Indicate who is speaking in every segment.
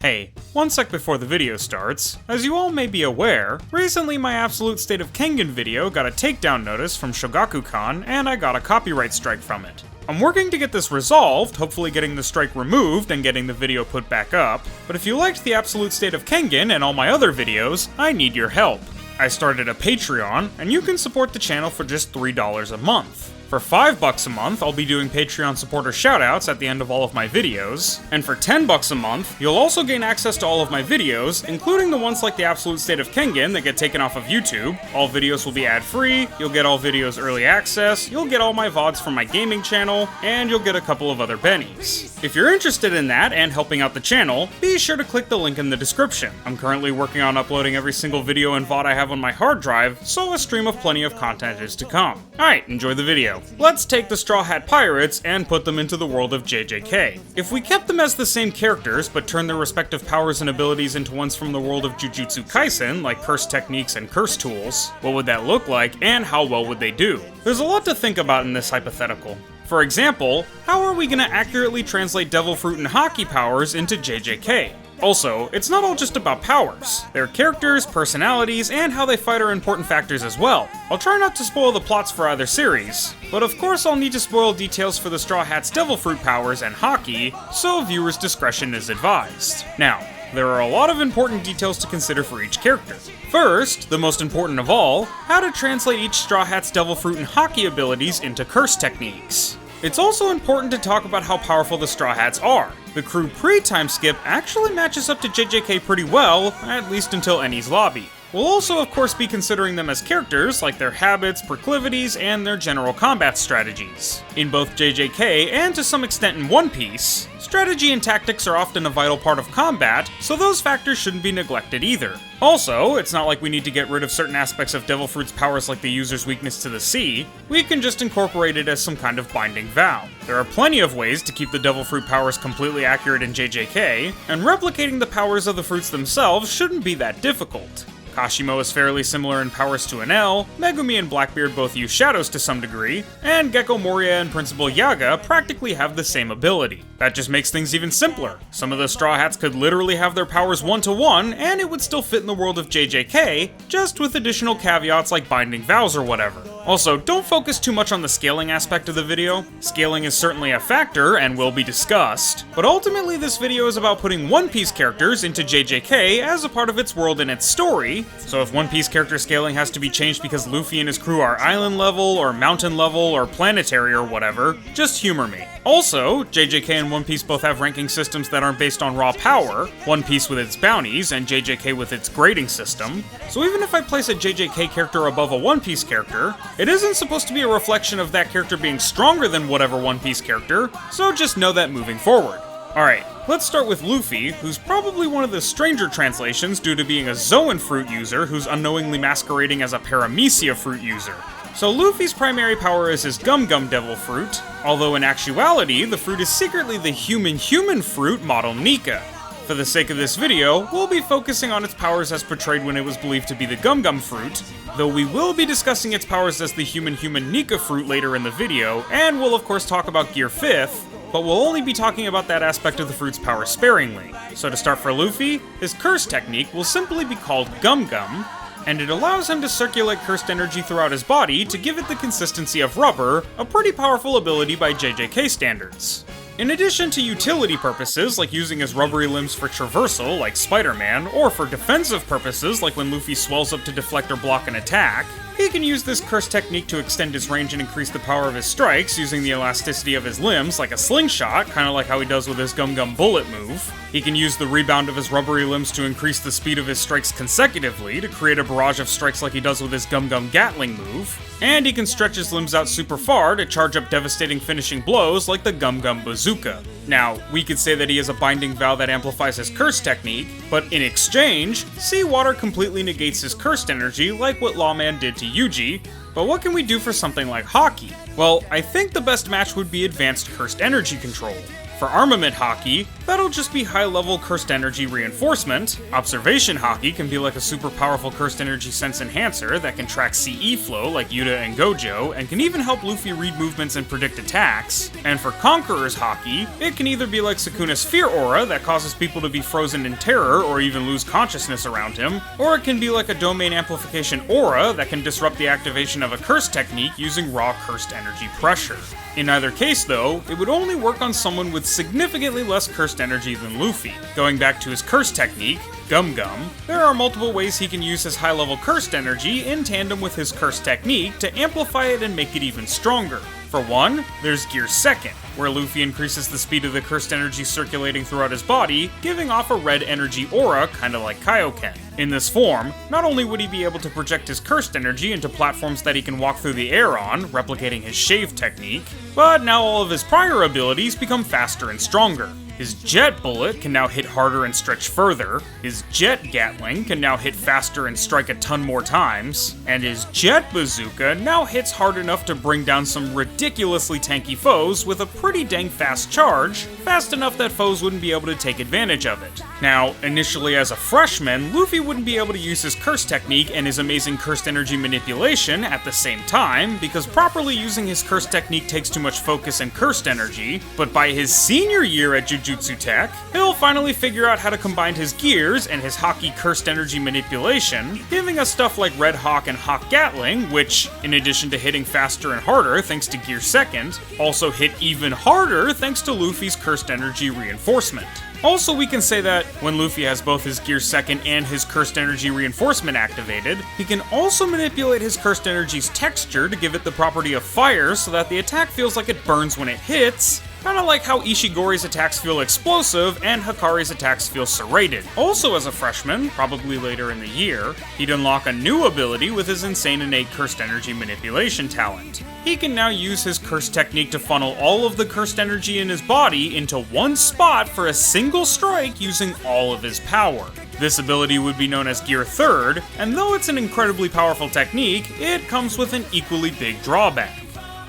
Speaker 1: Hey, one sec before the video starts. As you all may be aware, recently my Absolute State of Kengan video got a takedown notice from Shogakukan and I got a copyright strike from it. I'm working to get this resolved, hopefully getting the strike removed and getting the video put back up, but if you liked the Absolute State of Kengan and all my other videos, I need your help. I started a Patreon, and you can support the channel for just $3 a month. For $5 a month, I'll be doing Patreon supporter shoutouts at the end of all of my videos, and for $10 a month, you'll also gain access to all of my videos, including the ones like the Absolute State of Kengan that get taken off of YouTube. All videos will be ad-free, you'll get all videos early access, you'll get all my VODs from my gaming channel, and you'll get a couple of other bennies. If you're interested in that and helping out the channel, be sure to click the link in the description. I'm currently working on uploading every single video and VOD I have on my hard drive, so a stream of plenty of content is to come. Alright, enjoy the video. Let's take the Straw Hat Pirates and put them into the world of JJK. If we kept them as the same characters, but turned their respective powers and abilities into ones from the world of Jujutsu Kaisen, like curse techniques and curse tools, what would that look like, and how well would they do? There's a lot to think about in this hypothetical. For example, how are we going to accurately translate Devil Fruit and Haki powers into JJK? Also, it's not all just about powers. Their characters, personalities, and how they fight are important factors as well. I'll try not to spoil the plots for either series, but of course I'll need to spoil details for the Straw Hat's Devil Fruit powers and Haki, so viewers' discretion is advised. Now, there are a lot of important details to consider for each character. First, the most important of all, how to translate each Straw Hat's Devil Fruit and Haki abilities into curse techniques. It's also important to talk about how powerful the Straw Hats are. The crew pre-time skip actually matches up to JJK pretty well, at least until Eni's lobby. We'll also of course be considering them as characters, like their habits, proclivities, and their general combat strategies. In both JJK and to some extent in One Piece, strategy and tactics are often a vital part of combat, so those factors shouldn't be neglected either. Also, it's not like we need to get rid of certain aspects of Devil Fruit's powers like the user's weakness to the sea, we can just incorporate it as some kind of binding vow. There are plenty of ways to keep the Devil Fruit powers completely accurate in JJK, and replicating the powers of the fruits themselves shouldn't be that difficult. Kashimo is fairly similar in powers to Enel, Megumi and Blackbeard both use shadows to some degree, and Gecko Moria and Principal Yaga practically have the same ability. That just makes things even simpler. Some of the Straw Hats could literally have their powers one-to-one, and it would still fit in the world of JJK, just with additional caveats like binding vows or whatever. Also, don't focus too much on the scaling aspect of the video. Scaling is certainly a factor and will be discussed, but ultimately this video is about putting One Piece characters into JJK as a part of its world and its story, so if One Piece character scaling has to be changed because Luffy and his crew are island level, or mountain level, or planetary or whatever, just humor me. Also, JJK and One Piece both have ranking systems that aren't based on raw power, One Piece with its bounties, and JJK with its grading system, so even if I place a JJK character above a One Piece character, it isn't supposed to be a reflection of that character being stronger than whatever One Piece character, so just know that moving forward. Alright, let's start with Luffy, who's probably one of the stranger translations due to being a Zoan fruit user who's unknowingly masquerading as a Paramecia fruit user. So Luffy's primary power is his Gum Gum Devil Fruit, although in actuality, the fruit is secretly the human fruit model Nika. For the sake of this video, we'll be focusing on its powers as portrayed when it was believed to be the Gum Gum fruit, though we will be discussing its powers as the human Nika fruit later in the video, and we'll of course talk about Gear 5th, but we'll only be talking about that aspect of the fruit's power sparingly. So to start for Luffy, his curse technique will simply be called Gum Gum, and it allows him to circulate cursed energy throughout his body to give it the consistency of rubber, a pretty powerful ability by JJK standards. In addition to utility purposes, like using his rubbery limbs for traversal, like Spider-Man, or for defensive purposes, like when Luffy swells up to deflect or block an attack, he can use this curse technique to extend his range and increase the power of his strikes using the elasticity of his limbs, like a slingshot, kinda like how he does with his Gum Gum Bullet move. He can use the rebound of his rubbery limbs to increase the speed of his strikes consecutively to create a barrage of strikes like he does with his Gum Gum Gatling move. And he can stretch his limbs out super far to charge up devastating finishing blows like the Gum Gum Bazooka. Now, we could say that he has a binding vow that amplifies his curse technique, but in exchange, seawater completely negates his cursed energy like what Lawman did to Yuji, but what can we do for something like Haki? Well, I think the best match would be advanced cursed energy control. For Armament Haki, that'll just be high-level Cursed Energy Reinforcement. Observation Haki can be like a super powerful Cursed Energy Sense Enhancer that can track CE flow like Yuta and Gojo, and can even help Luffy read movements and predict attacks. And for Conqueror's Haki, it can either be like Sukuna's Fear Aura that causes people to be frozen in terror or even lose consciousness around him, or it can be like a Domain Amplification Aura that can disrupt the activation of a curse technique using raw Cursed Energy pressure. In either case though, it would only work on someone with significantly less cursed energy than Luffy. Going back to his curse technique, Gum Gum, there are multiple ways he can use his high-level cursed energy in tandem with his curse technique to amplify it and make it even stronger. For one, there's Gear Second, where Luffy increases the speed of the cursed energy circulating throughout his body, giving off a red energy aura, kinda like Kaioken. In this form, not only would he be able to project his cursed energy into platforms that he can walk through the air on, replicating his shave technique, but now all of his prior abilities become faster and stronger. His Jet Bullet can now hit harder and stretch further, his Jet Gatling can now hit faster and strike a ton more times, and his Jet Bazooka now hits hard enough to bring down some ridiculously tanky foes with a pretty dang fast charge, fast enough that foes wouldn't be able to take advantage of it. Now, initially as a freshman, Luffy wouldn't be able to use his curse technique and his amazing cursed energy manipulation at the same time, because properly using his curse technique takes too much focus and cursed energy, but by his senior year at Jujutsu Tech, he'll finally figure out how to combine his gears and his Haki cursed energy manipulation, giving us stuff like Red Hawk and Hawk Gatling, which, in addition to hitting faster and harder thanks to Gear Second, also hit even harder thanks to Luffy's cursed energy reinforcement. Also, we can say that when Luffy has both his Gear Second and his Cursed Energy Reinforcement activated, he can also manipulate his Cursed Energy's texture to give it the property of fire so that the attack feels like it burns when it hits, kinda like how Ishigori's attacks feel explosive and Hakari's attacks feel serrated. Also as a freshman, probably later in the year, he'd unlock a new ability with his insane innate Cursed Energy Manipulation talent. He can now use his curse technique to funnel all of the cursed energy in his body into one spot for a single strike using all of his power. This ability would be known as Gear Third, and though it's an incredibly powerful technique, it comes with an equally big drawback.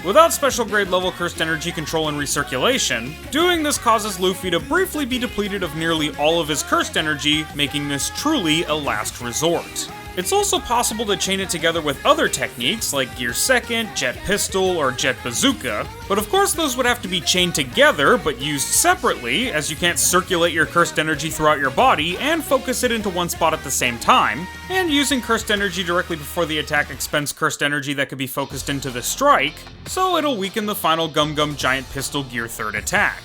Speaker 1: Without special grade level cursed energy control and recirculation, doing this causes Luffy to briefly be depleted of nearly all of his cursed energy, making this truly a last resort. It's also possible to chain it together with other techniques like Gear Second, Jet Pistol, or Jet Bazooka, but of course those would have to be chained together but used separately, as you can't circulate your cursed energy throughout your body and focus it into one spot at the same time, and using cursed energy directly before the attack expends cursed energy that could be focused into the strike, so it'll weaken the final Gum Gum Giant Pistol Gear Third attack.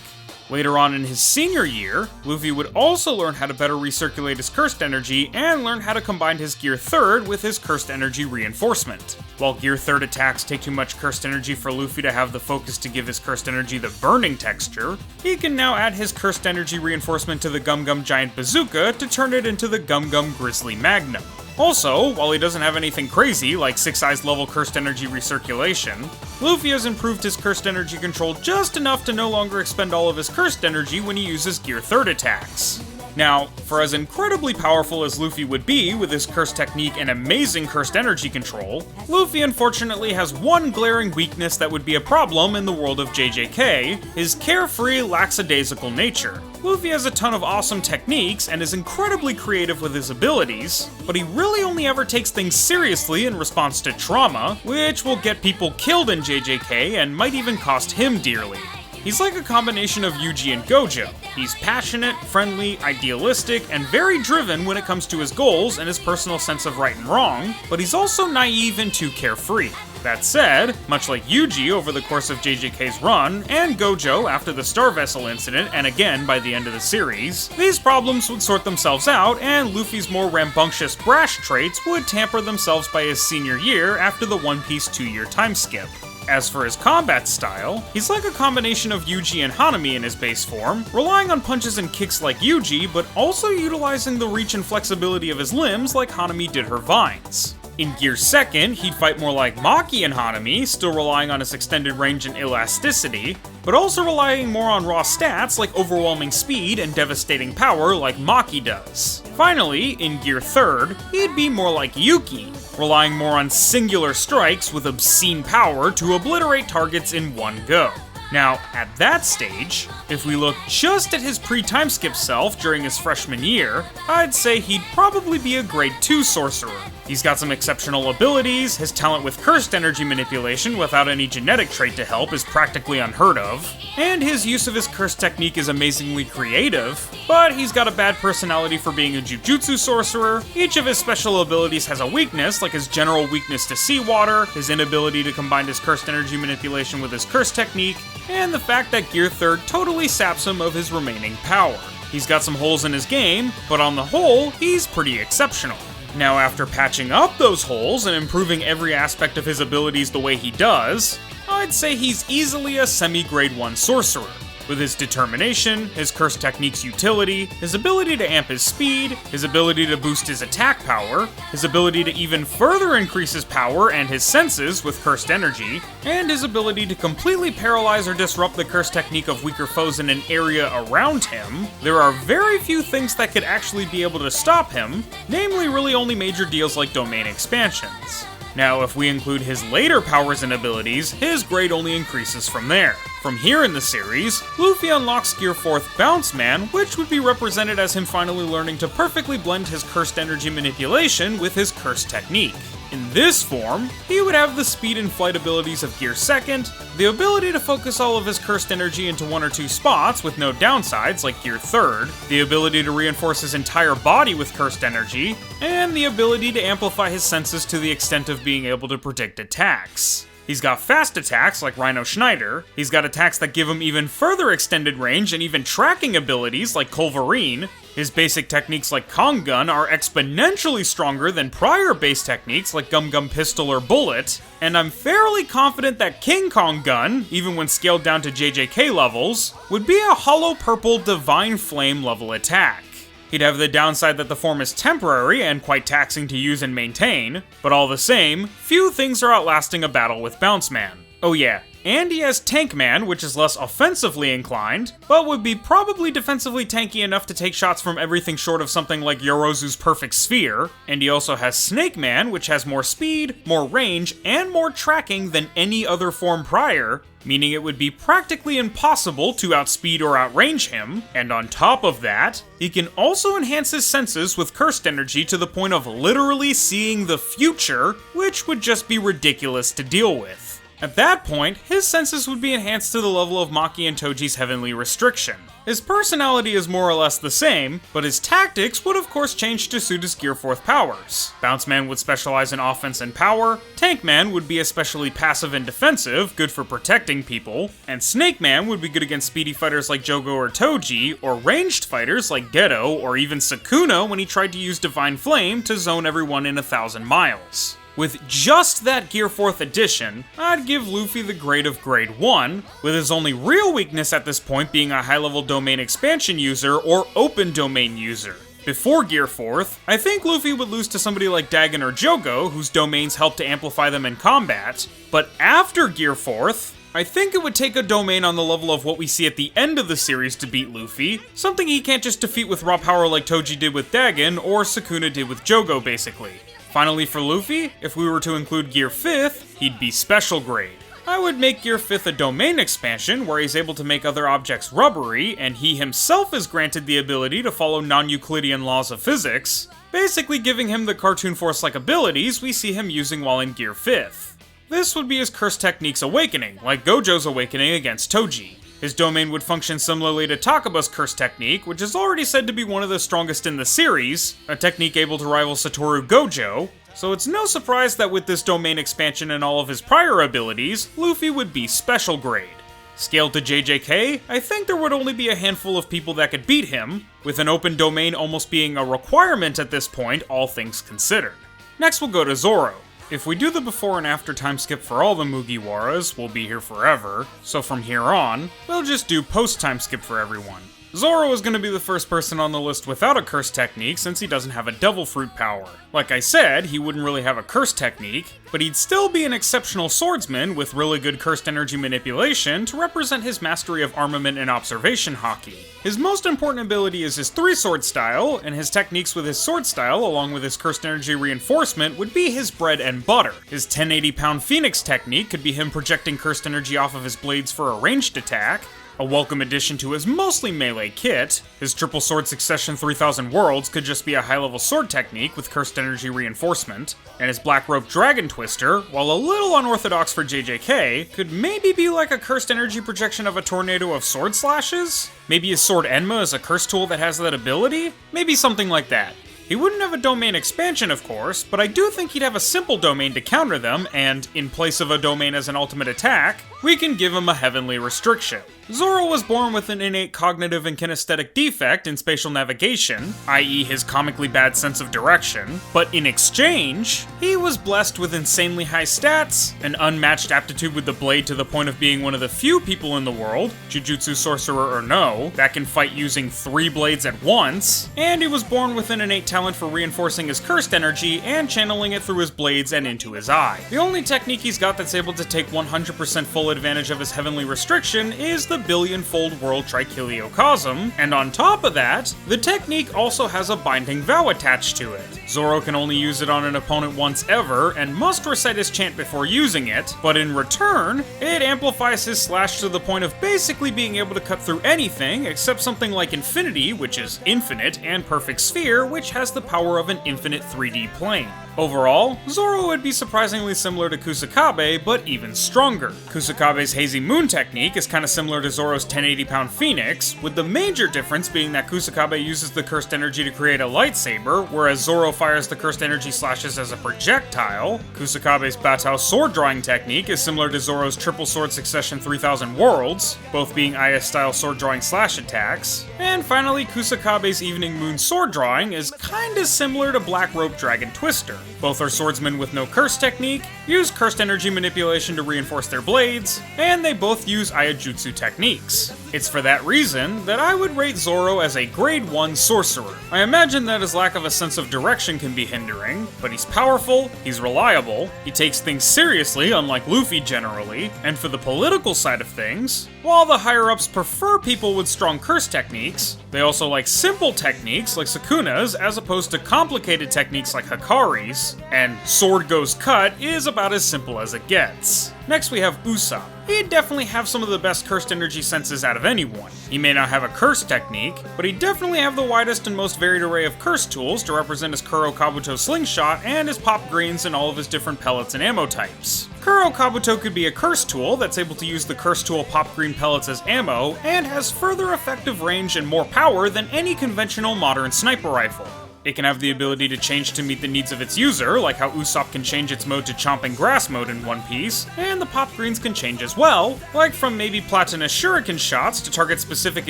Speaker 1: Later on in his senior year, Luffy would also learn how to better recirculate his cursed energy and learn how to combine his Gear Third with his cursed energy reinforcement. While Gear Third attacks take too much cursed energy for Luffy to have the focus to give his cursed energy the burning texture, he can now add his cursed energy reinforcement to the Gum Gum Giant Bazooka to turn it into the Gum Gum Grizzly Magnum. Also, while he doesn't have anything crazy like 6 Eyes level cursed energy recirculation, Luffy has improved his cursed energy control just enough to no longer expend all of his cursed energy when he uses Gear Third attacks. Now, for as incredibly powerful as Luffy would be with his cursed technique and amazing cursed energy control, Luffy unfortunately has one glaring weakness that would be a problem in the world of JJK, his carefree, lackadaisical nature. Luffy has a ton of awesome techniques and is incredibly creative with his abilities, but he really only ever takes things seriously in response to trauma, which will get people killed in JJK and might even cost him dearly. He's like a combination of Yuji and Gojo. He's passionate, friendly, idealistic, and very driven when it comes to his goals and his personal sense of right and wrong, but he's also naive and too carefree. That said, much like Yuji over the course of JJK's run, and Gojo after the Star Vessel incident, and again by the end of the series, these problems would sort themselves out, and Luffy's more rambunctious, brash traits would tamper themselves by his senior year after the One Piece 2-year time skip. As for his combat style, he's like a combination of Yuji and Hanami in his base form, relying on punches and kicks like Yuji, but also utilizing the reach and flexibility of his limbs like Hanami did her vines. In Gear Second, he'd fight more like Maki and Hanami, still relying on his extended range and elasticity, but also relying more on raw stats like overwhelming speed and devastating power like Maki does. Finally, in Gear Third, he'd be more like Yuki, relying more on singular strikes with obscene power to obliterate targets in one go. Now, at that stage, if we look just at his pre-time skip self during his freshman year, I'd say he'd probably be a grade 2 sorcerer. He's got some exceptional abilities, his talent with cursed energy manipulation without any genetic trait to help is practically unheard of, and his use of his curse technique is amazingly creative, but he's got a bad personality for being a Jujutsu Sorcerer. Each of his special abilities has a weakness, like his general weakness to seawater, his inability to combine his cursed energy manipulation with his curse technique, and the fact that Gear 3rd totally saps him of his remaining power. He's got some holes in his game, but on the whole, he's pretty exceptional. Now, after patching up those holes and improving every aspect of his abilities the way he does, I'd say he's easily a semi-grade 1 sorcerer. With his determination, his curse technique's utility, his ability to amp his speed, his ability to boost his attack power, his ability to even further increase his power and his senses with cursed energy, and his ability to completely paralyze or disrupt the curse technique of weaker foes in an area around him, there are very few things that could actually be able to stop him, namely really only major deals like domain expansions. Now, if we include his later powers and abilities, his grade only increases from there. From here in the series, Luffy unlocks Gear 4th Bounce Man, which would be represented as him finally learning to perfectly blend his cursed energy manipulation with his cursed technique. In this form, he would have the speed and flight abilities of Gear 2nd, the ability to focus all of his cursed energy into one or two spots with no downsides like Gear 3rd, the ability to reinforce his entire body with cursed energy, and the ability to amplify his senses to the extent of being able to predict attacks. He's got fast attacks like Rhino Schneider, he's got attacks that give him even further extended range and even tracking abilities like Culverine. His basic techniques like Kong Gun are exponentially stronger than prior base techniques like Gum Gum Pistol or Bullet, and I'm fairly confident that King Kong Gun, even when scaled down to JJK levels, would be a Hollow Purple Divine Flame level attack. He'd have the downside that the form is temporary and quite taxing to use and maintain, but all the same, few things are outlasting a battle with Bounce Man. Oh yeah, and he has Tank Man, which is less offensively inclined, but would be probably defensively tanky enough to take shots from everything short of something like Yorozu's Perfect Sphere, and he also has Snake Man, which has more speed, more range, and more tracking than any other form prior, meaning it would be practically impossible to outspeed or outrange him, and on top of that, he can also enhance his senses with cursed energy to the point of literally seeing the future, which would just be ridiculous to deal with. At that point, his senses would be enhanced to the level of Maki and Toji's Heavenly Restriction. His personality is more or less the same, but his tactics would of course change to suit his Gear 4th powers. Bounce Man would specialize in offense and power, Tank Man would be especially passive and defensive, good for protecting people, and Snake Man would be good against speedy fighters like Jogo or Toji, or ranged fighters like Geto or even Sukuna when he tried to use Divine Flame to zone everyone in 1,000 miles. With just that Gear 4th addition, I'd give Luffy the grade of grade 1, with his only real weakness at this point being a high-level domain expansion user or open domain user. Before Gear 4th, I think Luffy would lose to somebody like Dagon or Jogo, whose domains help to amplify them in combat, but after Gear 4th, I think it would take a domain on the level of what we see at the end of the series to beat Luffy, something he can't just defeat with raw power like Toji did with Dagon or Sukuna did with Jogo basically. Finally for Luffy, if we were to include Gear 5th, he'd be special grade. I would make Gear 5th a domain expansion where he's able to make other objects rubbery, and he himself is granted the ability to follow non-Euclidean laws of physics, basically giving him the Cartoon Force-like abilities we see him using while in Gear 5th. This would be his curse technique's awakening, like Gojo's awakening against Toji. His domain would function similarly to Takaba's curse technique, which is already said to be one of the strongest in the series, a technique able to rival Satoru Gojo, so it's no surprise that with this domain expansion and all of his prior abilities, Luffy would be special grade. Scaled to JJK, I think there would only be a handful of people that could beat him, with an open domain almost being a requirement at this point, all things considered. Next we'll go to Zoro. If we do the before and after time skip for all the Mugiwaras, we'll be here forever, so from here on, we'll just do post time skip for everyone. Zoro is going to be the first person on the list without a curse technique since he doesn't have a devil fruit power. Like I said, he wouldn't really have a curse technique, but he'd still be an exceptional swordsman with really good cursed energy manipulation to represent his mastery of armament and observation hockey. His most important ability is his 3-sword style, and his techniques with his sword style along with his cursed energy reinforcement would be his bread and butter. His 1080-pound Phoenix technique could be him projecting cursed energy off of his blades for a ranged attack, a welcome addition to his mostly melee kit. His triple sword succession 3000 worlds could just be a high-level sword technique with cursed energy reinforcement, and his black rope dragon twister, while a little unorthodox for JJK, could maybe be like a cursed energy projection of a tornado of sword slashes? Maybe his sword Enma is a curse tool that has that ability? Maybe something like that. He wouldn't have a domain expansion, of course, but I do think he'd have a simple domain to counter them, and in place of a domain as an ultimate attack, we can give him a heavenly restriction. Zoro was born with an innate cognitive and kinesthetic defect in spatial navigation, i.e. his comically bad sense of direction, but in exchange, he was blessed with insanely high stats, an unmatched aptitude with the blade to the point of being one of the few people in the world, Jujutsu Sorcerer or no, that can fight using 3 blades at once, and he was born with an innate talent for reinforcing his cursed energy and channeling it through his blades and into his eye. The only technique he's got that's able to take 100% full advantage of his heavenly restriction is the billion-fold world Trichiliocosm, and on top of that, the technique also has a binding vow attached to it. Zoro can only use it on an opponent once ever, and must recite his chant before using it, but in return, it amplifies his slash to the point of basically being able to cut through anything except something like Infinity, which is infinite, and Perfect Sphere, which has the power of an infinite 3D plane. Overall, Zoro would be surprisingly similar to Kusakabe, but even stronger. Kusakabe's Hazy Moon technique is kinda similar to Zoro's 1080-pound Phoenix, with the major difference being that Kusakabe uses the cursed energy to create a lightsaber, whereas Zoro fires the cursed energy slashes as a projectile. Kusakabe's Batao sword drawing technique is similar to Zoro's triple sword succession 3000 worlds, both being IS-style sword drawing slash attacks. And finally, Kusakabe's Evening Moon sword drawing is kinda similar to Black Rope Dragon Twister. Both are swordsmen with no curse technique, use cursed energy manipulation to reinforce their blades, and they both use Iajutsu techniques. It's for that reason that I would rate Zoro as a grade 1 sorcerer. I imagine that his lack of a sense of direction can be hindering, but he's powerful, he's reliable, he takes things seriously unlike Luffy generally, and for the political side of things, while the higher-ups prefer people with strong curse techniques, they also like simple techniques like Sukuna's as opposed to complicated techniques like Hikari's, and Sword Goes Cut is about as simple as it gets. Next we have Usopp. He'd definitely have some of the best cursed energy senses out of anyone. He may not have a curse technique, but he'd definitely have the widest and most varied array of curse tools to represent his Kuro Kabuto slingshot and his pop greens and all of his different pellets and ammo types. Kuro Kabuto could be a curse tool that's able to use the curse tool pop green pellets as ammo, and has further effective range and more power than any conventional modern sniper rifle. It can have the ability to change to meet the needs of its user, like how Usopp can change its mode to chomping grass mode in One Piece, and the pop greens can change as well, like from maybe platinous shuriken shots to target specific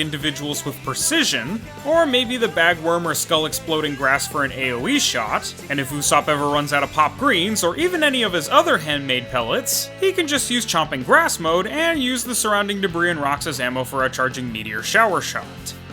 Speaker 1: individuals with precision, or maybe the bagworm or skull exploding grass for an AoE shot, and if Usopp ever runs out of pop greens, or even any of his other handmade pellets, he can just use chomping grass mode and use the surrounding debris and rocks as ammo for a charging meteor shower shot.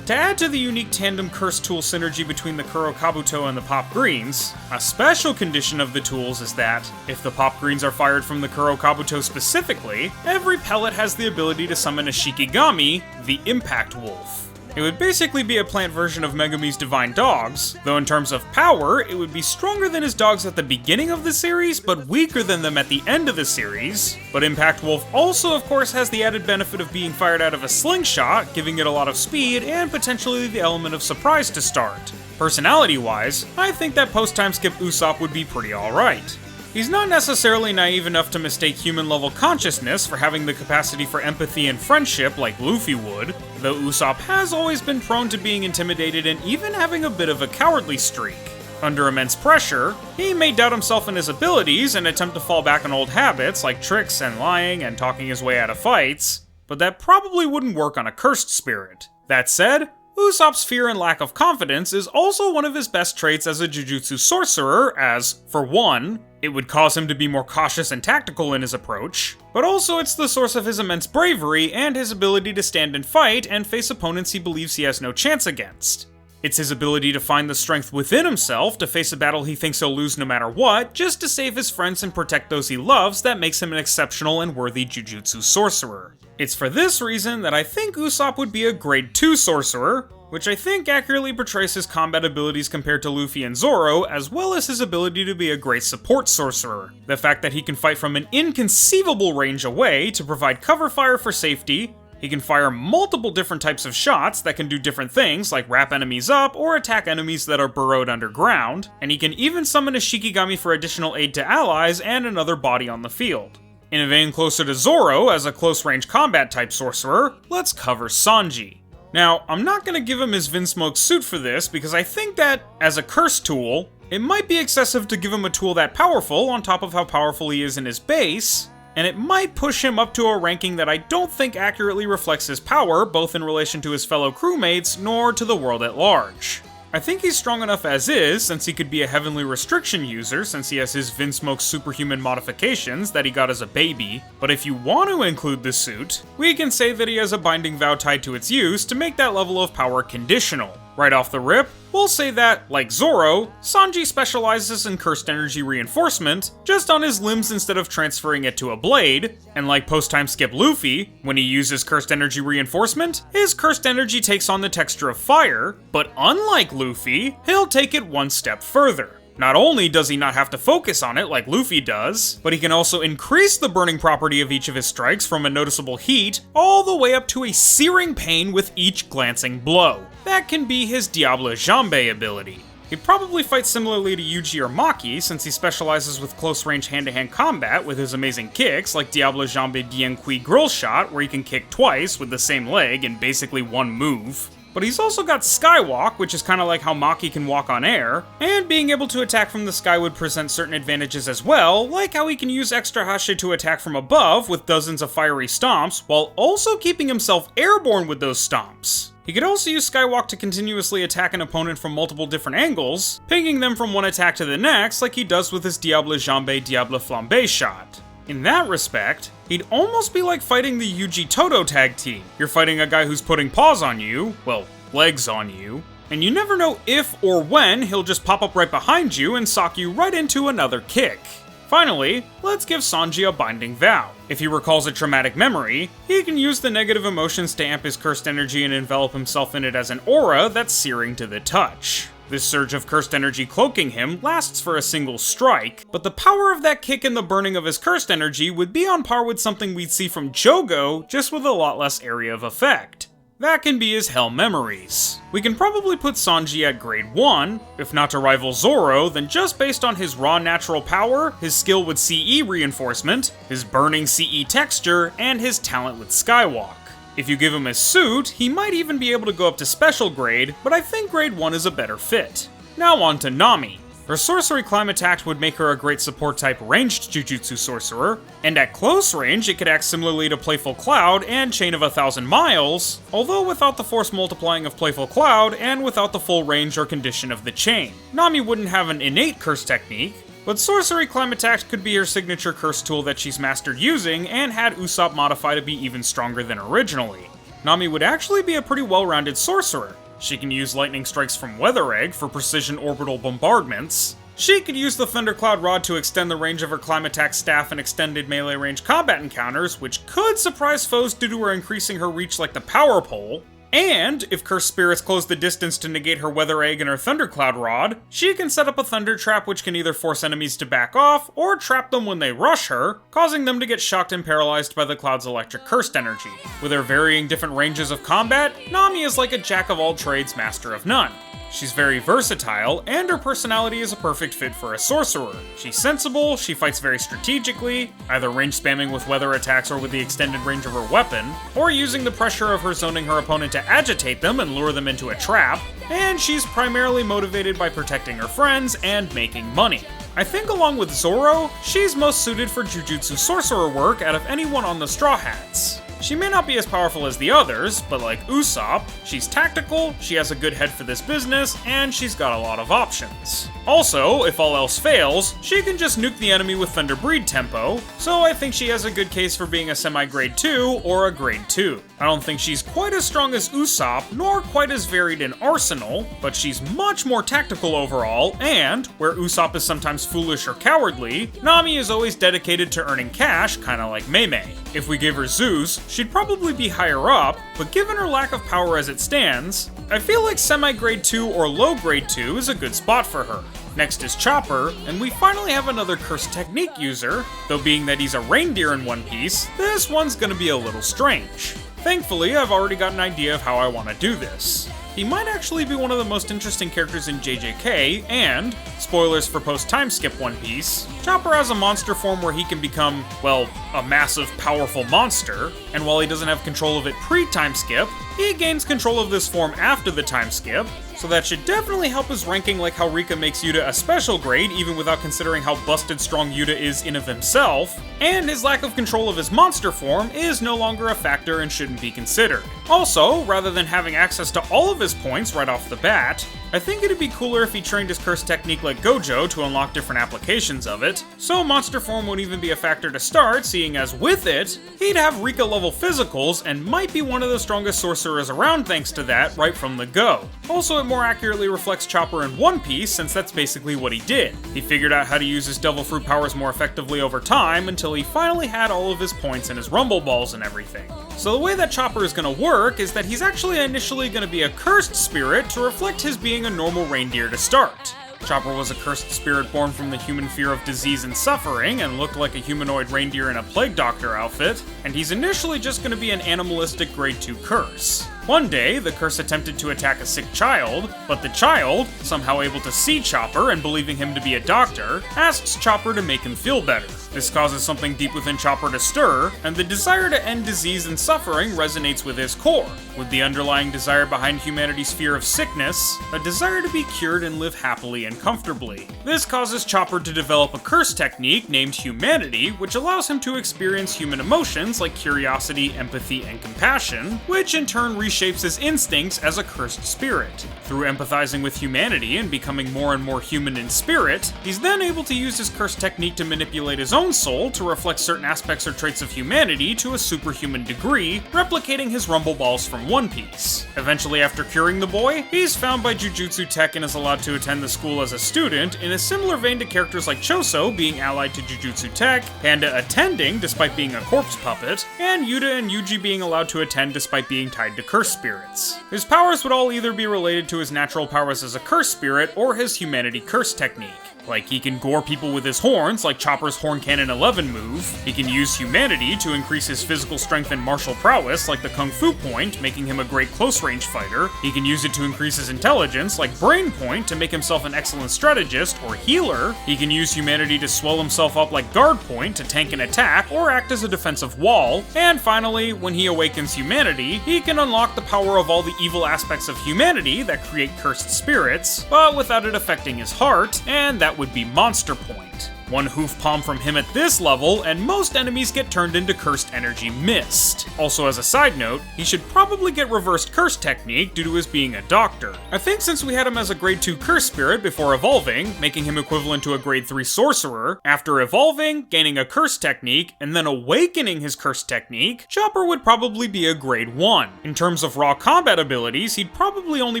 Speaker 1: To add to the unique tandem curse tool synergy between the Kuro Kabuto and the pop greens, a special condition of the tools is that, if the pop greens are fired from the Kuro Kabuto specifically, every pellet has the ability to summon a Shikigami, the Impact Wolf. It would basically be a plant version of Megumi's divine dogs, though in terms of power, it would be stronger than his dogs at the beginning of the series, but weaker than them at the end of the series. But Impact Wolf also, of course, has the added benefit of being fired out of a slingshot, giving it a lot of speed and potentially the element of surprise to start. Personality-wise, I think that post-time skip Usopp would be pretty alright. He's not necessarily naive enough to mistake human-level consciousness for having the capacity for empathy and friendship like Luffy would, though Usopp has always been prone to being intimidated and even having a bit of a cowardly streak. Under immense pressure, he may doubt himself and his abilities and attempt to fall back on old habits like tricks and lying and talking his way out of fights, but that probably wouldn't work on a cursed spirit. That said, Usopp's fear and lack of confidence is also one of his best traits as a Jujutsu Sorcerer, as, for one, it would cause him to be more cautious and tactical in his approach, but also it's the source of his immense bravery and his ability to stand and fight and face opponents he believes he has no chance against. It's his ability to find the strength within himself to face a battle he thinks he'll lose no matter what, just to save his friends and protect those he loves, that makes him an exceptional and worthy Jujutsu Sorcerer. It's for this reason that I think Usopp would be a Grade 2 Sorcerer, which I think accurately portrays his combat abilities compared to Luffy and Zoro, as well as his ability to be a great support sorcerer. The fact that he can fight from an inconceivable range away to provide cover fire for safety, he can fire multiple different types of shots that can do different things like wrap enemies up or attack enemies that are burrowed underground, and he can even summon a Shikigami for additional aid to allies and another body on the field. In a vein closer to Zoro as a close-range combat type sorcerer, let's cover Sanji. Now, I'm not going to give him his Vinsmoke suit for this because I think that, as a curse tool, it might be excessive to give him a tool that powerful on top of how powerful he is in his base, and it might push him up to a ranking that I don't think accurately reflects his power, both in relation to his fellow crewmates nor to the world at large. I think he's strong enough as is, since he could be a heavenly restriction user since he has his Vinsmoke superhuman modifications that he got as a baby, but if you want to include the suit, we can say that he has a binding vow tied to its use to make that level of power conditional. Right off the rip, we'll say that, like Zoro, Sanji specializes in cursed energy reinforcement, just on his limbs instead of transferring it to a blade, and like post-time skip Luffy, when he uses cursed energy reinforcement, his cursed energy takes on the texture of fire, but unlike Luffy, he'll take it one step further. Not only does he not have to focus on it like Luffy does, but he can also increase the burning property of each of his strikes from a noticeable heat all the way up to a searing pain with each glancing blow. That can be his Diable Jambe ability. He'd probably fight similarly to Yuji or Maki since he specializes with close-range hand-to-hand combat with his amazing kicks like Diable Jambe Dienkui Grill Shot, where he can kick twice with the same leg in basically one move. But he's also got Skywalk, which is kind of like how Maki can walk on air, and being able to attack from the sky would present certain advantages as well, like how he can use Extra Hashe to attack from above with dozens of fiery stomps, while also keeping himself airborne with those stomps. He could also use Skywalk to continuously attack an opponent from multiple different angles, pinging them from one attack to the next like he does with his Diable Jambe Diable Flambe shot. In that respect, he'd almost be like fighting the Yuji Todo tag team. You're fighting a guy who's putting paws on you, well, legs on you, and you never know if or when he'll just pop up right behind you and sock you right into another kick. Finally, let's give Sanji a binding vow. If he recalls a traumatic memory, he can use the negative emotions to amp his cursed energy and envelop himself in it as an aura that's searing to the touch. This surge of cursed energy cloaking him lasts for a single strike, but the power of that kick and the burning of his cursed energy would be on par with something we'd see from Jogo, just with a lot less area of effect. That can be his Hell Memories. We can probably put Sanji at Grade 1, if not to rival Zoro, then just based on his raw natural power, his skill with CE reinforcement, his burning CE texture, and his talent with Skywalk. If you give him his suit, he might even be able to go up to special grade, but I think grade 1 is a better fit. Now on to Nami. Her sorcery climb attack would make her a great support type ranged Jujutsu Sorcerer, and at close range it could act similarly to Playful Cloud and Chain of 1,000 Miles, although without the force multiplying of Playful Cloud and without the full range or condition of the chain. Nami wouldn't have an innate curse technique, but Sorcery Climb Attack could be her signature curse tool that she's mastered using and had Usopp modify to be even stronger than originally. Nami would actually be a pretty well-rounded sorcerer. She can use lightning strikes from Weather Egg for precision orbital bombardments. She could use the Thundercloud Rod to extend the range of her Climb Attack staff and extended melee range combat encounters, which could surprise foes due to her increasing her reach like the Power Pole. And, if Cursed Spirits close the distance to negate her Weather Egg and her Thundercloud Rod, she can set up a Thunder Trap which can either force enemies to back off, or trap them when they rush her, causing them to get shocked and paralyzed by the Cloud's electric cursed energy. With her varying different ranges of combat, Nami is like a jack-of-all-trades, master of none. She's very versatile, and her personality is a perfect fit for a sorcerer. She's sensible, she fights very strategically, either range spamming with weather attacks or with the extended range of her weapon, or using the pressure of her zoning her opponent to agitate them and lure them into a trap, and she's primarily motivated by protecting her friends and making money. I think along with Zoro, she's most suited for Jujutsu Sorcerer work out of anyone on the Straw Hats. She may not be as powerful as the others, but like Usopp, she's tactical, she has a good head for this business, and she's got a lot of options. Also, if all else fails, she can just nuke the enemy with Thunder Breed tempo, so I think she has a good case for being a semi-grade 2 or a grade 2. I don't think she's quite as strong as Usopp, nor quite as varied in arsenal, but she's much more tactical overall, and, where Usopp is sometimes foolish or cowardly, Nami is always dedicated to earning cash, kinda like Mei. If we gave her Zeus, she'd probably be higher up, but given her lack of power as it stands, I feel like semi-grade 2 or low grade 2 is a good spot for her. Next is Chopper, and we finally have another cursed technique user, though being that he's a reindeer in One Piece, this one's gonna be a little strange. Thankfully, I've already got an idea of how I want to do this. He might actually be one of the most interesting characters in JJK, and, spoilers for post-time skip One Piece, Chopper has a monster form where he can become, well, a massive, powerful monster, and while he doesn't have control of it pre-time skip, he gains control of this form after the time skip, so that should definitely help his ranking like how Rika makes Yuta a special grade even without considering how busted strong Yuta is in of himself, and his lack of control of his monster form is no longer a factor and shouldn't be considered. Also, rather than having access to all of his points right off the bat, I think it'd be cooler if he trained his curse technique like Gojo to unlock different applications of it, so monster form wouldn't even be a factor to start, seeing as with it, he'd have Rika level physicals and might be one of the strongest sorcerers around thanks to that right from the go. Also, it more accurately reflects Chopper in One Piece since that's basically what he did. He figured out how to use his devil fruit powers more effectively over time until he finally had all of his points and his rumble balls and everything. So the way that Chopper is gonna work is that he's actually initially gonna be a cursed spirit to reflect his being a normal reindeer to start. Chopper was a cursed spirit born from the human fear of disease and suffering and looked like a humanoid reindeer in a plague doctor outfit, and he's initially just gonna be an animalistic grade 2 curse. One day, the curse attempted to attack a sick child, but the child, somehow able to see Chopper and believing him to be a doctor, asks Chopper to make him feel better. This causes something deep within Chopper to stir, and the desire to end disease and suffering resonates with his core, with the underlying desire behind humanity's fear of sickness, a desire to be cured and live happily and comfortably. This causes Chopper to develop a curse technique named Humanity, which allows him to experience human emotions like curiosity, empathy, and compassion, which in turn reshapes his instincts as a cursed spirit. Through empathizing with humanity and becoming more and more human in spirit, he's then able to use his curse technique to manipulate his own soul to reflect certain aspects or traits of humanity to a superhuman degree, replicating his rumble balls from One Piece. Eventually, after curing the boy, he's found by Jujutsu Tech and is allowed to attend the school as a student, in a similar vein to characters like Choso being allied to Jujutsu Tech, Panda attending despite being a corpse puppet, and Yuta and Yuji being allowed to attend despite being tied to curse spirits. His powers would all either be related to his natural powers as a curse spirit or his humanity curse technique. Like, he can gore people with his horns, like Chopper's Horn Cannon 11 move. He can use humanity to increase his physical strength and martial prowess, like the Kung Fu Point, making him a great close-range fighter. He can use it to increase his intelligence, like Brain Point, to make himself an excellent strategist or healer. He can use humanity to swell himself up like Guard Point to tank an attack or act as a defensive wall. And finally, when he awakens humanity, he can unlock the power of all the evil aspects of humanity that create cursed spirits, but without it affecting his heart, and that would be Monster Point. One hoof palm from him at this level, and most enemies get turned into cursed energy mist. Also, as a side note, he should probably get reversed curse technique due to his being a doctor. I think since we had him as a grade 2 curse spirit before evolving, making him equivalent to a grade 3 sorcerer, after evolving, gaining a curse technique, and then awakening his curse technique, Chopper would probably be a grade 1. In terms of raw combat abilities, he'd probably only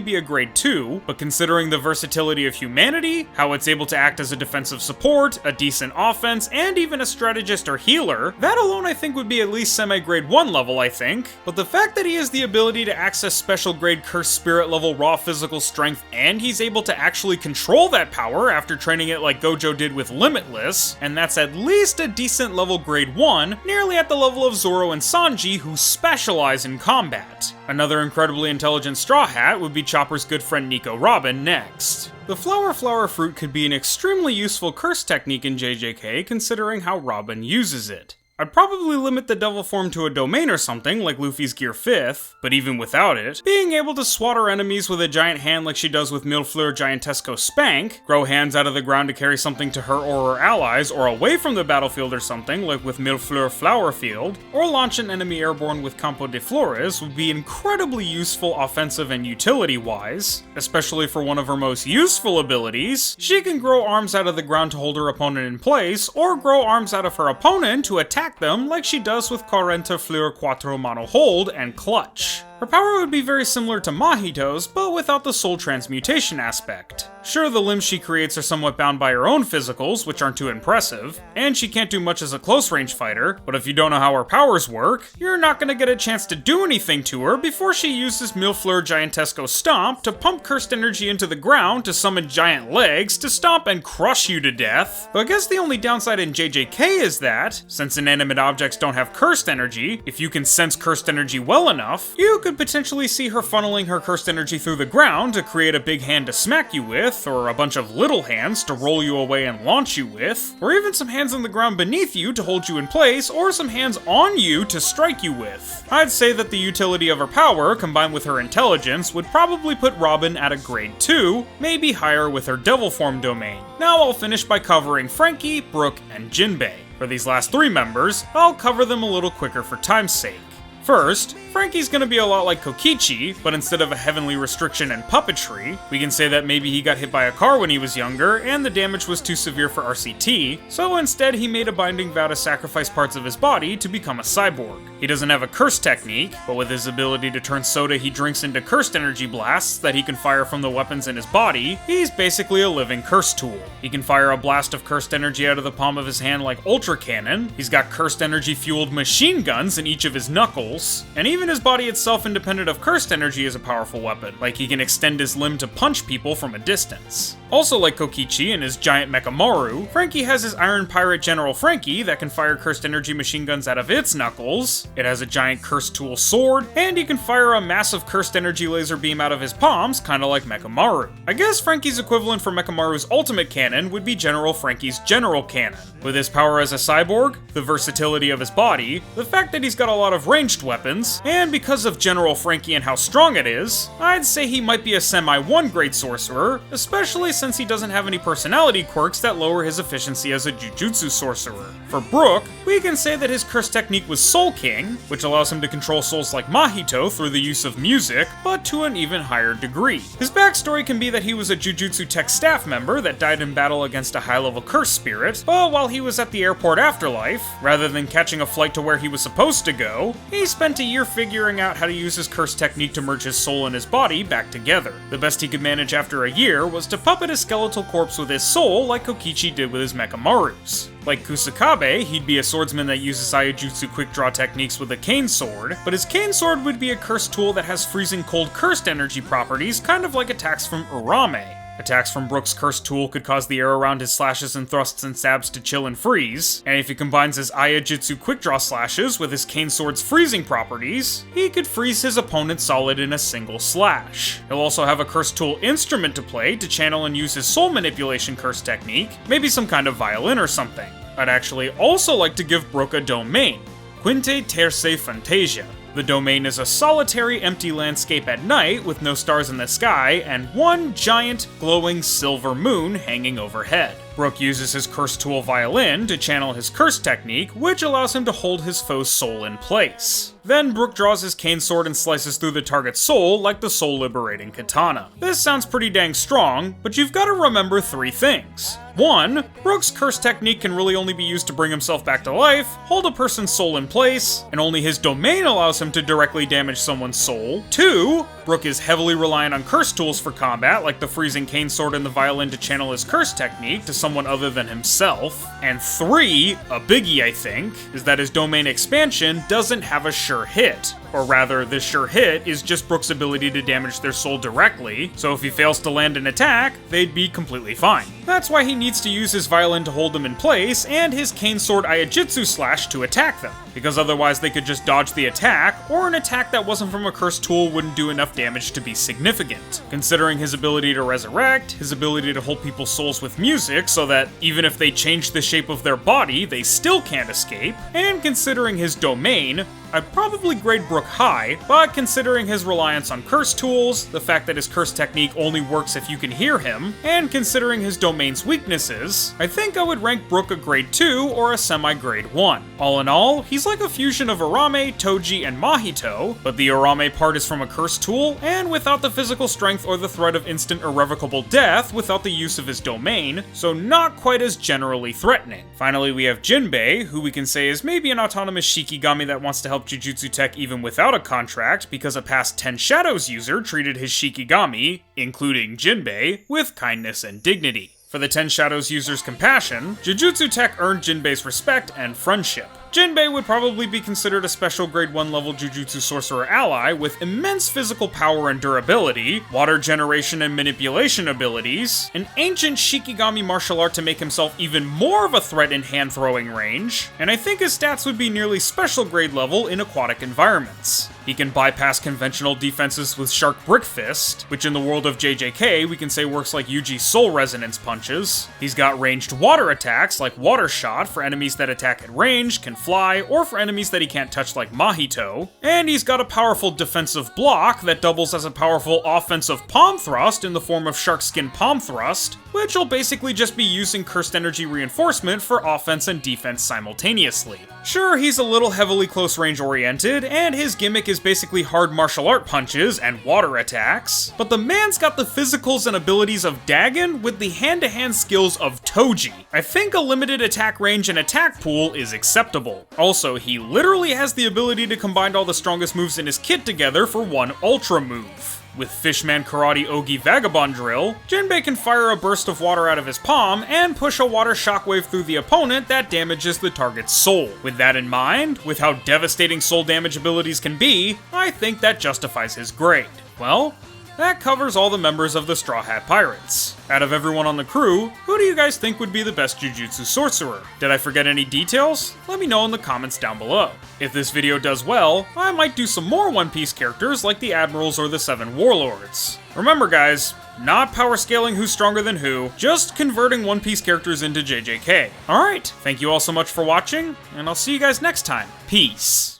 Speaker 1: be a grade 2, but considering the versatility of humanity, how it's able to act as a defensive support, a decent offense, and even a strategist or healer, that alone I think would be at least semi-grade 1 level, I think. But the fact that he has the ability to access special grade cursed spirit level raw physical strength, and he's able to actually control that power after training it like Gojo did with Limitless, and that's at least a decent level grade 1, nearly at the level of Zoro and Sanji, who specialize in combat. Another incredibly intelligent Straw Hat would be Chopper's good friend Nico Robin next. The Flower Fruit could be an extremely useful curse technique in JJK considering how Robin uses it. I'd probably limit the devil form to a domain or something, like Luffy's Gear 5th, but even without it, being able to swat her enemies with a giant hand like she does with Millefleur Gigantesco Spank, grow hands out of the ground to carry something to her or her allies, or away from the battlefield or something, like with Millefleur Flower Field, or launch an enemy airborne with Campo de Flores would be incredibly useful offensive and utility-wise, especially for one of her most useful abilities. She can grow arms out of the ground to hold her opponent in place, or grow arms out of her opponent to attack them like she does with Quarenta Fleur Quattro Mono Hold and Clutch. Her power would be very similar to Mahito's, but without the soul transmutation aspect. Sure, the limbs she creates are somewhat bound by her own physicals, which aren't too impressive, and she can't do much as a close-range fighter, but if you don't know how her powers work, you're not gonna get a chance to do anything to her before she uses Millefleur Gigantesco Stomp to pump cursed energy into the ground to summon giant legs to stomp and crush you to death. But I guess the only downside in JJK is that, since inanimate objects don't have cursed energy, if you can sense cursed energy well enough, you could potentially see her funneling her cursed energy through the ground to create a big hand to smack you with, or a bunch of little hands to roll you away and launch you with, or even some hands on the ground beneath you to hold you in place, or some hands on you to strike you with. I'd say that the utility of her power, combined with her intelligence, would probably put Robin at a grade 2, maybe higher with her devil form domain. Now I'll finish by covering Franky, Brook, and Jinbei. For these last 3 members, I'll cover them a little quicker for time's sake. First, Franky's gonna be a lot like Kokichi, but instead of a heavenly restriction and puppetry, we can say that maybe he got hit by a car when he was younger, and the damage was too severe for RCT, so instead he made a binding vow to sacrifice parts of his body to become a cyborg. He doesn't have a curse technique, but with his ability to turn soda he drinks into cursed energy blasts that he can fire from the weapons in his body, he's basically a living curse tool. He can fire a blast of cursed energy out of the palm of his hand like Ultra Cannon, he's got cursed energy fueled machine guns in each of his knuckles, and even his body itself independent of cursed energy is a powerful weapon, like he can extend his limb to punch people from a distance. Also like Kokichi and his giant Mechamaru, Franky has his Iron Pirate General Franky that can fire cursed energy machine guns out of its knuckles, it has a giant cursed tool sword, and he can fire a massive cursed energy laser beam out of his palms, kinda like Mechamaru. I guess Franky's equivalent for Mechamaru's ultimate cannon would be General Franky's General Cannon. With his power as a cyborg, the versatility of his body, the fact that he's got a lot of ranged weapons, and because of General Franky and how strong it is, I'd say he might be a semi-1 grade sorcerer, especially since he doesn't have any personality quirks that lower his efficiency as a Jujutsu Sorcerer. For Brook, we can say that his curse technique was Soul King, which allows him to control souls like Mahito through the use of music, but to an even higher degree. His backstory can be that he was a Jujutsu Tech staff member that died in battle against a high-level curse spirit, but while he was at the airport afterlife, rather than catching a flight to where he was supposed to go, he spent a year figuring out how to use his curse technique to merge his soul and his body back together. The best he could manage after a year was to puppet a skeletal corpse with his soul like Kokichi did with his Mechamaru's. Like Kusakabe, he'd be a swordsman that uses Aiajutsu quick draw techniques with a cane sword, but his cane sword would be a cursed tool that has freezing cold cursed energy properties, kind of like attacks from Urame. Attacks from Brook's cursed tool could cause the air around his slashes and thrusts and stabs to chill and freeze, and if he combines his Aiajutsu quick draw slashes with his cane sword's freezing properties, he could freeze his opponent solid in a single slash. He'll also have a cursed tool instrument to play to channel and use his soul manipulation curse technique, maybe some kind of violin or something. I'd actually also like to give Brook a domain, Quinte Terce Fantasia. The domain is a solitary empty landscape at night with no stars in the sky and one giant glowing silver moon hanging overhead. Brook uses his curse tool violin to channel his curse technique, which allows him to hold his foe's soul in place. Then Brook draws his cane sword and slices through the target's soul like the soul-liberating katana. This sounds pretty dang strong, but you've got to remember 3 things. 1. Brook's curse technique can really only be used to bring himself back to life, hold a person's soul in place, and only his domain allows him to directly damage someone's soul. 2. Brook is heavily reliant on curse tools for combat, like the freezing cane sword and the violin to channel his curse technique to someone other than himself. And 3, a biggie I think, is that his domain expansion doesn't have a sure hit. Or rather, this sure hit is just Brook's ability to damage their soul directly, so if he fails to land an attack, they'd be completely fine. That's why he needs to use his violin to hold them in place, and his cane sword Ayajitsu slash to attack them, because otherwise they could just dodge the attack, or an attack that wasn't from a cursed tool wouldn't do enough damage to be significant. Considering his ability to resurrect, his ability to hold people's souls with music so that even if they change the shape of their body, they still can't escape, and considering his domain, I'd probably grade Brook high, but considering his reliance on curse tools, the fact that his curse technique only works if you can hear him, and considering his domain's weaknesses, I think I would rank Brook a grade 2 or a semi-grade 1. All in all, he's like a fusion of Arame, Toji, and Mahito, but the Arame part is from a curse tool, and without the physical strength or the threat of instant irrevocable death without the use of his domain, so not quite as generally threatening. Finally, we have Jinbei, who we can say is maybe an autonomous Shikigami that wants to help Jujutsu Tech even without a contract because a past 10 Shadows user treated his Shikigami, including Jinbei, with kindness and dignity. For the 10 Shadows user's compassion, Jujutsu Tech earned Jinbei's respect and friendship. Jinbei would probably be considered a special grade 1 level Jujutsu Sorcerer ally with immense physical power and durability, water generation and manipulation abilities, an ancient Shikigami martial art to make himself even more of a threat in hand-throwing range, and I think his stats would be nearly special grade level in aquatic environments. He can bypass conventional defenses with Shark Brick Fist, which in the world of JJK we can say works like Yuji's Soul Resonance punches. He's got ranged water attacks like Water Shot for enemies that attack at range, can fly, or for enemies that he can't touch like Mahito. And he's got a powerful defensive block that doubles as a powerful offensive palm thrust in the form of Shark Skin Palm Thrust, which will basically just be using Cursed Energy Reinforcement for offense and defense simultaneously. Sure, he's a little heavily close range oriented, and his gimmick is basically hard martial art punches and water attacks, but the man's got the physicals and abilities of Dagon with the hand-to-hand skills of Toji. I think a limited attack range and attack pool is acceptable. Also, he literally has the ability to combine all the strongest moves in his kit together for one ultra move. With Fishman Karate Ogi Vagabond Drill, Jinbei can fire a burst of water out of his palm and push a water shockwave through the opponent that damages the target's soul. With that in mind, with how devastating soul damage abilities can be, I think that justifies his grade. Well, that covers all the members of the Straw Hat Pirates. Out of everyone on the crew, who do you guys think would be the best Jujutsu Sorcerer? Did I forget any details? Let me know in the comments down below. If this video does well, I might do some more One Piece characters like the Admirals or the 7 Warlords. Remember guys, not power scaling who's stronger than who, just converting One Piece characters into JJK. Alright, thank you all so much for watching, and I'll see you guys next time. Peace.